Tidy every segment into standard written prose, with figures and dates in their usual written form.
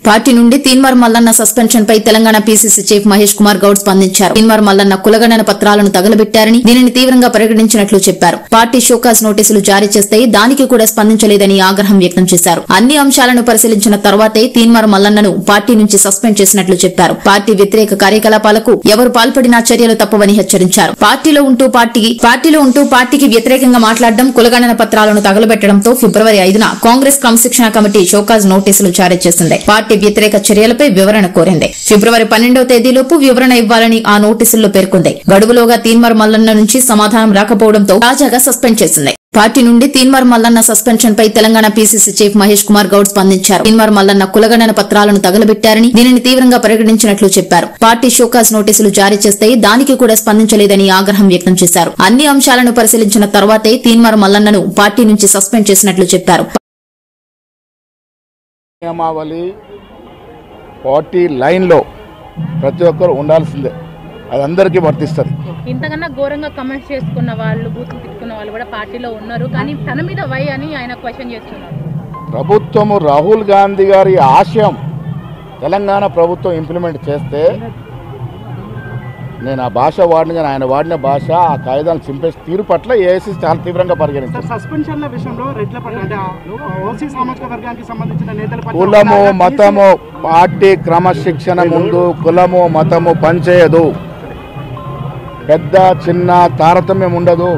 Party నుండి Teenmar Mallanna suspension పై Telangana PCC chief Mahesh Kumar Goud స్పందించారు. తీన్మార్ మల్లన్న కులగణన పత్రాలను తగలబెట్టారని, దీనిని తీవ్రంగా పరిగణించినట్లు చెప్పారు. పార్టీ షోకాజ్ నోటీసులు జారీ చేస్తే దానికి కూడా స్పందించలేదని ఆగ్రహం వ్యక్తం చేశారు. అన్ని అంశాలను పరిశీలించిన తర్వాతే తీన్మార్ మల్లన్నను పార్టీ నుంచి సస్పెండ్ చేసినట్లు చెప్పారు. పార్టీ వ్యతిరేక కార్యకలాపాలకు ఎవరు పాల్పడినా చర్యలు తప్పవని హెచ్చరించారు. పార్టీలో ఉంటూ పార్టీకి వ్యతిరేకంగా మాట్లాడడం, కులగణన పత్రాలను తగలబెట్టడంతో ఫిబ్రవరి 5న కాంగ్రెస్ క్రమశిక్షణ కమిటీ షోకాజ్ నోటీసులు జారీ చేసింది. పార్టీ వ్యతిరేక చర్యలపై వివరణ కోరింది. ఫిబ్రవరి 12వ తేదీలోపు వివరణ ఇవ్వాలని ఆ నోటీసుల్లో పేర్కొంది. గడువులోగా తీన్మార్ మల్లన్న నుంచి సమాధానం రాకపోవడంతో తాజాగా సస్పెండ్ చేసింది. పార్టీ నుండి తీన్మార్ మల్లన్న సస్పెన్షన్ పై తెలంగాణ పీసీసీ చీఫ్ మహేష్ కుమార్ గౌడ్ స్పందించారు. తీన్మార్ మల్లన్న కులగణన పత్రాలను తగలబెట్టారని, దీనిని తీవ్రంగా పరిగణించినట్లు చెప్పారు. పార్టీ షోకాజ్ నోటీసులు జారీ చేస్తే దానికి కూడా స్పందించలేదని ఆగ్రహం వ్యక్తం చేశారు. అన్ని అంశాలను పరిశీలించిన తర్వాతే తీన్మార్ మల్లన్నను పార్టీ నుంచి సస్పెండ్ చేసినట్లు చెప్పారు. నియమావళి పార్టీ లైన్లో ప్రతి ఒక్కరు ఉండాల్సిందే, అది అందరికీ వర్తిస్తుంది. ఇంతకన్నా ఘోరంగా కమెంట్స్ చేసుకున్న వాళ్ళు, బూతులు తిట్టుకున్న వాళ్ళు కూడా పార్టీలో ఉన్నారు. కానీ తన మీద వై అని ఆయన క్వశ్చన్ చేస్తున్నారు. ప్రభుత్వము రాహుల్ గాంధీ గారి ఆశయం తెలంగాణ ప్రభుత్వం ఇంప్లిమెంట్ చేస్తే నేను ఆ భాష వాడిన, కానీ ఆయన వాడిన భాష, ఆ కాయిదాలను చింపేసి తీరు పట్ల ఏఐసీ చాలా తీవ్రంగా పరిగణించారు. సస్పెన్షన్ల విషయంలో ఓసీ సామాజిక వర్గానికి సంబంధించిన నేతల కులము మతము పార్టీ క్రమశిక్షణ ముందు కులము మతము పనిచేయదు. పెద్ద చిన్న తారతమ్యం ఉండదు.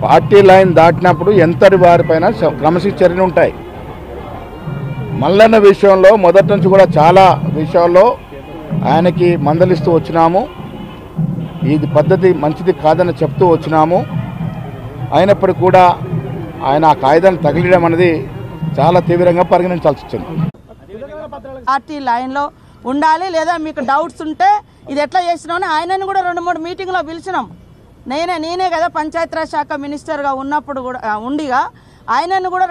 పార్టీ లైన్ దాటినప్పుడు ఎంతటి వారిపైన క్రమశిక్షణ చర్యలు ఉంటాయి. మల్లన్న విషయంలో మొదటి నుంచి కూడా చాలా విషయాల్లో ఆయనకి మందలిస్తూ వచ్చినాము. ఇది పద్ధతి మంచిది కాదని చెప్తూ వచ్చినాము. అయినప్పటికీ కూడా ఆయన ఆ కాయిదాన్ని తగిలియడం అనేది చాలా తీవ్రంగా పరిగణించాల్సి వచ్చింది. పార్టీ లైన్లో ఉండాలి. లేదా మీకు డౌట్స్ ఉంటే ఇది ఎట్లా చేసినామని ఆయనను కూడా 2-3 మీటింగ్లో పిలిచినాం. నేనే కదా పంచాయతీరాజ్ శాఖ మినిస్టర్గా ఉన్నప్పుడు కూడా ఉండిగా ఆయనను కూడా